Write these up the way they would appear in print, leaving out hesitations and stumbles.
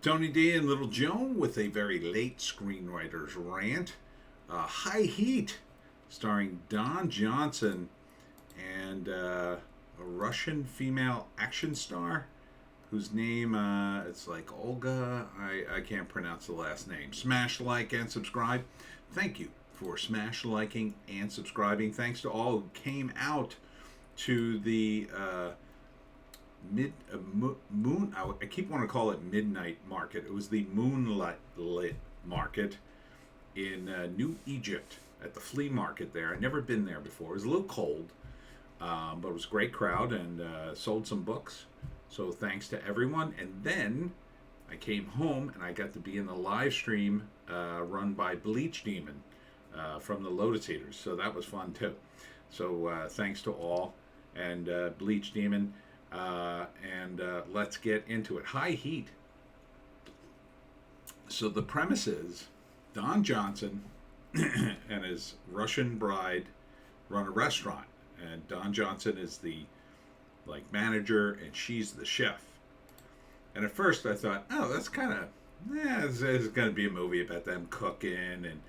Tony D and Little Joan with a very late Screenwriter's Rant. High Heat, starring Don Johnson and a Russian female action star whose name, it's like Olga. I can't pronounce the last name. Smash, like, and subscribe. Thank you for smash, liking, and subscribing. Thanks to all who came out to the moon. I keep wanting to call it midnight market. It was the moonlight lit market in New Egypt at the flea market there. I'd never been there before. It was a little cold, but it was a great crowd and sold some books. So thanks to everyone. And then I came home and I got to be in the live stream run by Bleach Demon from the Lotus Eaters. So that was fun too. So thanks to all and Bleach Demon. And let's get into it. High Heat. So the premise is Don Johnson and his Russian bride run a restaurant, and Don Johnson is the manager and she's the chef. And at first I thought, oh, that's kind of this is going to be a movie about them cooking, and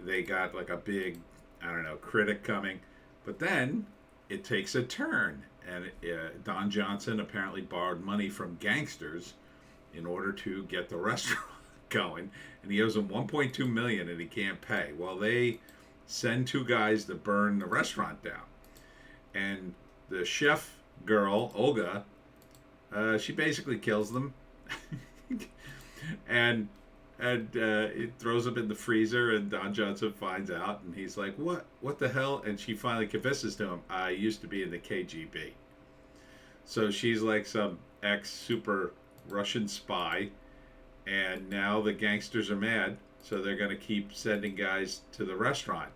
they got like a big, I don't know, critic coming. But then it takes a turn, and Don Johnson apparently borrowed money from gangsters in order to get the restaurant going, and he owes them 1.2 million and he can't pay. Well, they send two guys to burn the restaurant down, and the chef girl Olga, she basically kills them and it throws them in the freezer, and Don Johnson finds out, and he's like, what the hell? And she finally confesses to him, I used to be in the KGB. So she's like some ex-super Russian spy, and now the gangsters are mad, so they're going to keep sending guys to the restaurant.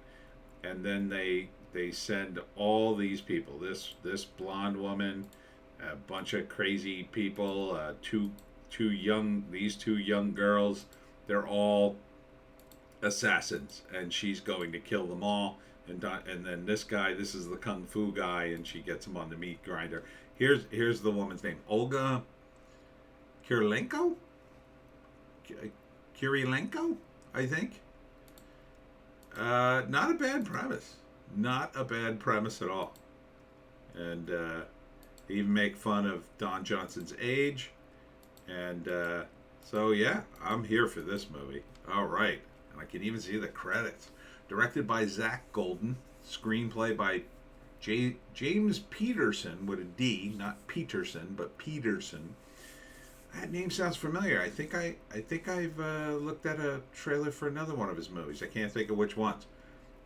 And then they send all these people, this blonde woman, a bunch of crazy people, these two young girls. They're all assassins, and she's going to kill them all. And then this guy, this is the kung fu guy, and she gets him on the meat grinder. Here's the woman's name, Olga Kurilenko, I think. Not a bad premise. Not a bad premise at all. And they even make fun of Don Johnson's age. And so, yeah, I'm here for this movie. All right. And I can even see the credits. Directed by Zach Golden. Screenplay by James Peterson with a D. Not Peterson, but Peterson. That name sounds familiar. I think I've looked at a trailer for another one of his movies. I can't think of which ones.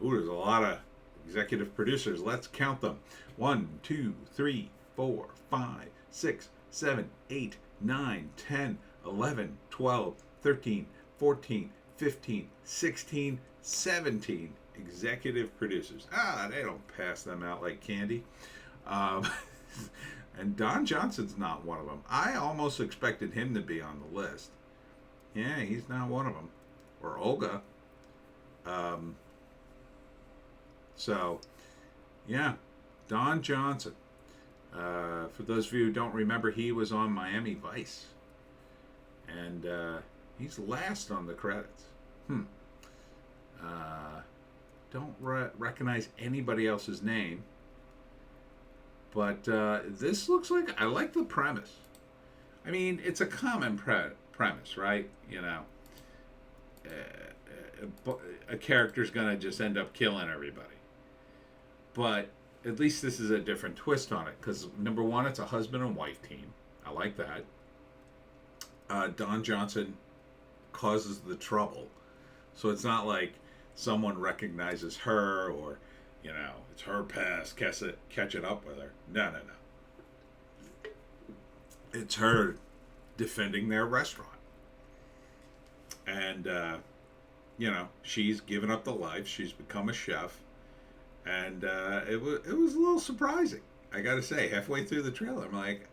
Ooh, there's a lot of executive producers. Let's count them. 1, 2, 3, 4, 5, 6, 7, 8, 9, 10, 11, 12, 13, 14, 15, 16, 17 executive producers. They don't pass them out like candy. And Don Johnson's not one of them. I almost expected him to be on the list. Yeah, he's not one of them. Or Olga. So, yeah, Don Johnson. For those of you who don't remember, he was on Miami Vice. And he's last on the credits. Don't recognize anybody else's name. But this looks like, I like the premise. I mean, it's a common premise, right? You know, a character's going to just end up killing everybody. But at least this is a different twist on it. Because, number one, it's a husband and wife team. I like that. Don Johnson causes the trouble. So it's not like someone recognizes her, or, you know, it's her past catching up with her. No. It's her defending their restaurant. And, you know, she's given up the life. She's become a chef. And it was a little surprising. I got to say, halfway through the trailer, I'm like,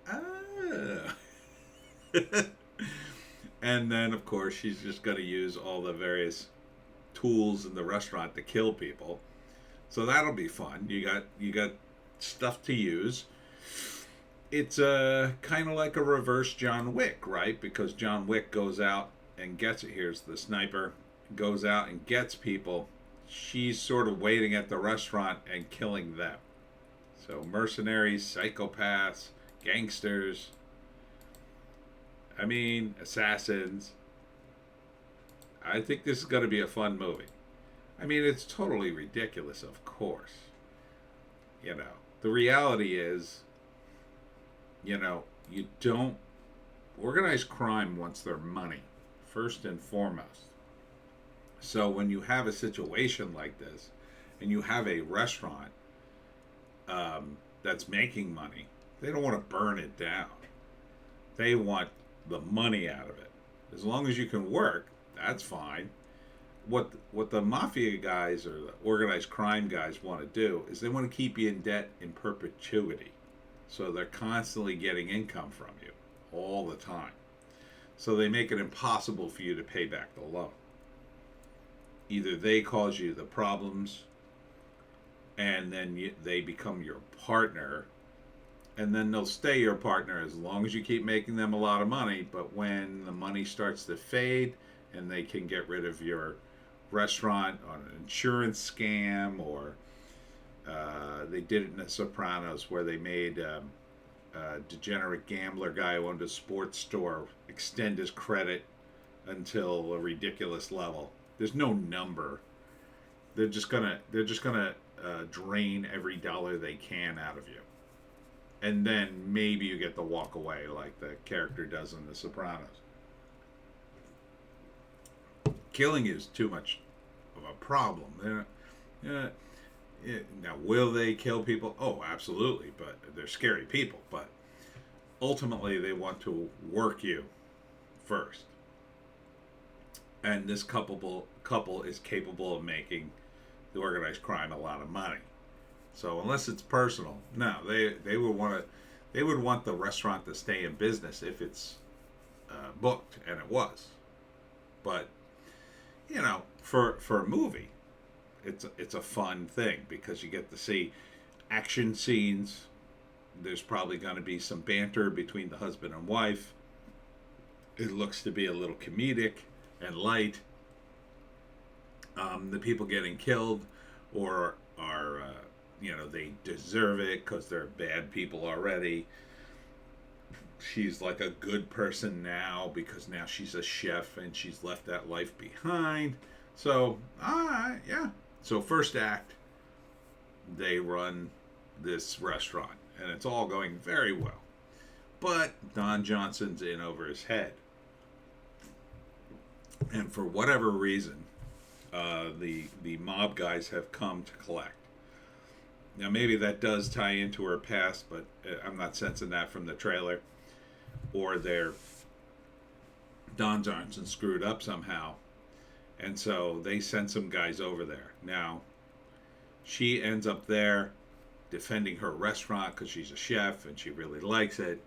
And then, of course, she's just going to use all the various tools in the restaurant to kill people. So that'll be fun. You got stuff to use. it's kind of like a reverse John Wick, right? Because John Wick goes out and gets it. Here's the sniper, goes out and gets people. She's sort of waiting at the restaurant and killing them. So mercenaries, psychopaths, gangsters, I mean, assassins. I think this is going to be a fun movie. I mean, it's totally ridiculous, of course. You know, the reality is, you know, you don't. Organized crime wants their money, first and foremost. So when you have a situation like this, and you have a restaurant that's making money, they don't want to burn it down. They want the money out of it. As long as you can work, that's fine. What the mafia guys or the organized crime guys want to do is they want to keep you in debt in perpetuity. So they're constantly getting income from you all the time. So they make it impossible for you to pay back the loan. Either they cause you the problems and then they become your partner, and then they'll stay your partner as long as you keep making them a lot of money. But when the money starts to fade and they can get rid of your restaurant on an insurance scam, or they did it in The Sopranos where they made a degenerate gambler guy who owned a sports store extend his credit until a ridiculous level. There's no number. They're just gonna drain every dollar they can out of you, and then maybe you get to walk away like the character does in The Sopranos. Killing is too much of a problem. Now, will they kill people? Oh, absolutely, but they're scary people. But ultimately, they want to work you first. And this couple is capable of making the organized crime a lot of money. So unless it's personal, no, they would want the restaurant to stay in business if it's booked, and it was. But you know, for a movie, it's a fun thing because you get to see action scenes. There's probably going to be some banter between the husband and wife. It looks to be a little comedic and light. The people getting killed or are they deserve it because they're bad people already. She's like a good person now because now she's a chef and she's left that life behind. So, yeah. So first act, they run this restaurant and it's all going very well. But Don Johnson's in over his head. And for whatever reason, the mob guys have come to collect. Now maybe that does tie into her past, but I'm not sensing that from the trailer. Or Don Johnson screwed up somehow, and so they sent some guys over there. Now, she ends up there defending her restaurant because she's a chef and she really likes it.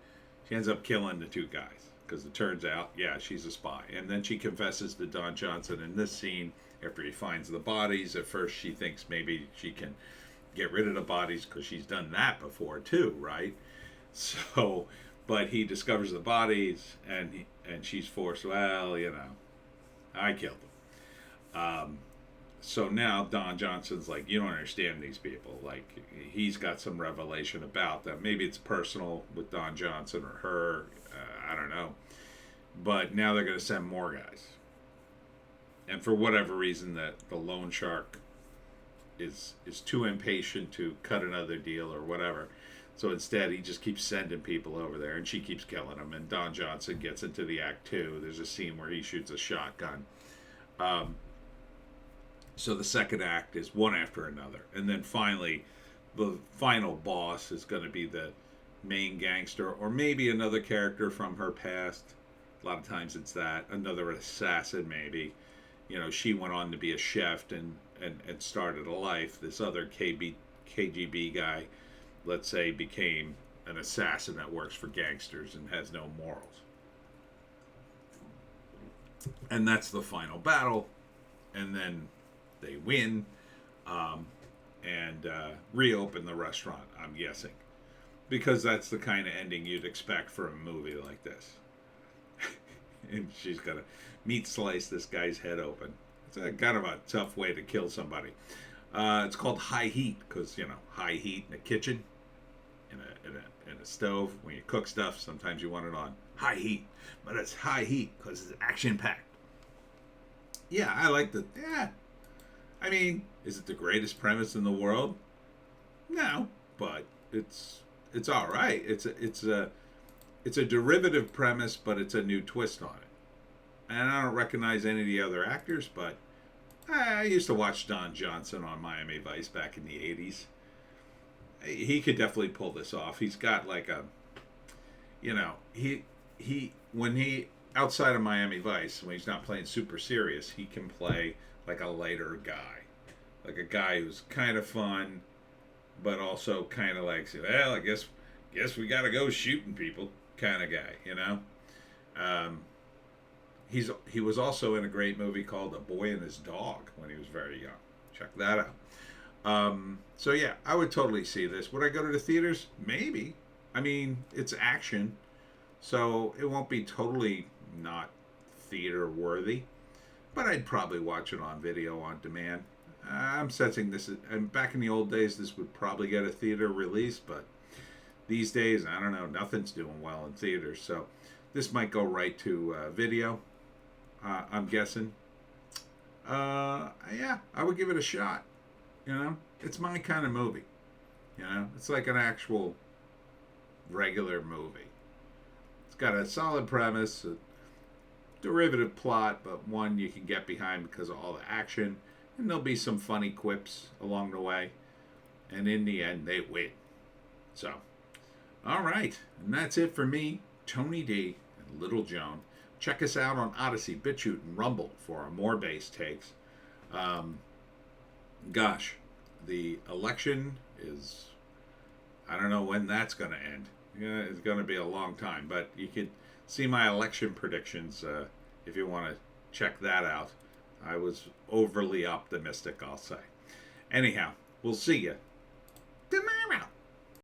She ends up killing the two guys because it turns out, yeah, she's a spy. And then she confesses to Don Johnson in this scene after he finds the bodies. At first, she thinks maybe she can get rid of the bodies because she's done that before too, right? So, but he discovers the bodies and she's forced, well, I killed them. So now Don Johnson's like, you don't understand these people. Like, he's got some revelation about them. Maybe it's personal with Don Johnson or her. I don't know. But now they're going to send more guys. And for whatever reason, the loan shark is too impatient to cut another deal or whatever. So instead, he just keeps sending people over there, and she keeps killing them. And Don Johnson gets into the act two. There's a scene where he shoots a shotgun. So the second act is one after another. And then finally, the final boss is going to be the main gangster, or maybe another character from her past. A lot of times it's that. Another assassin, maybe. She went on to be a chef and started a life. This other KGB guy, let's say, became an assassin that works for gangsters and has no morals. And that's the final battle. And then they win and reopen the restaurant, I'm guessing. because that's the kind of ending you'd expect for a movie like this. And she's gonna meat slice this guy's head open. It's a kind of a tough way to kill somebody. It's called high heat because high heat in a kitchen, in a stove. When you cook stuff, sometimes you want it on high heat, but it's high heat because it's action packed. Yeah, I like the. Yeah, I mean, is it the greatest premise in the world? No, but it's all right. It's a derivative premise, but it's a new twist on it. And I don't recognize any of the other actors, but I used to watch Don Johnson on Miami Vice back in the 80s. He could definitely pull this off. He's got like a, when he outside of Miami Vice, when he's not playing super serious, he can play like a lighter guy, like a guy who's kind of fun, but also kind of like, well, I guess we got to go shooting people kind of guy. He was also in a great movie called A Boy and His Dog when he was very young. Check that out. So yeah, I would totally see this. Would I go to the theaters? Maybe. I mean, it's action, so it won't be totally not theater worthy, but I'd probably watch it on video on demand. I'm sensing this is, and back in the old days, this would probably get a theater release, but these days, I don't know, nothing's doing well in theaters, so this might go right to video. I'm guessing. Yeah, I would give it a shot. It's my kind of movie. It's like an actual regular movie. It's got a solid premise, a derivative plot, but one you can get behind because of all the action, and there'll be some funny quips along the way, and in the end, they win. So, all right, and that's it for me, Tony D, and Little Joan. Check us out on Odysee, Bitchute, and Rumble for our more bass takes. Gosh, the election is, I don't know when that's going to end. It's going to be a long time, but you could see my election predictions if you want to check that out. I was overly optimistic, I'll say. Anyhow, we'll see you tomorrow.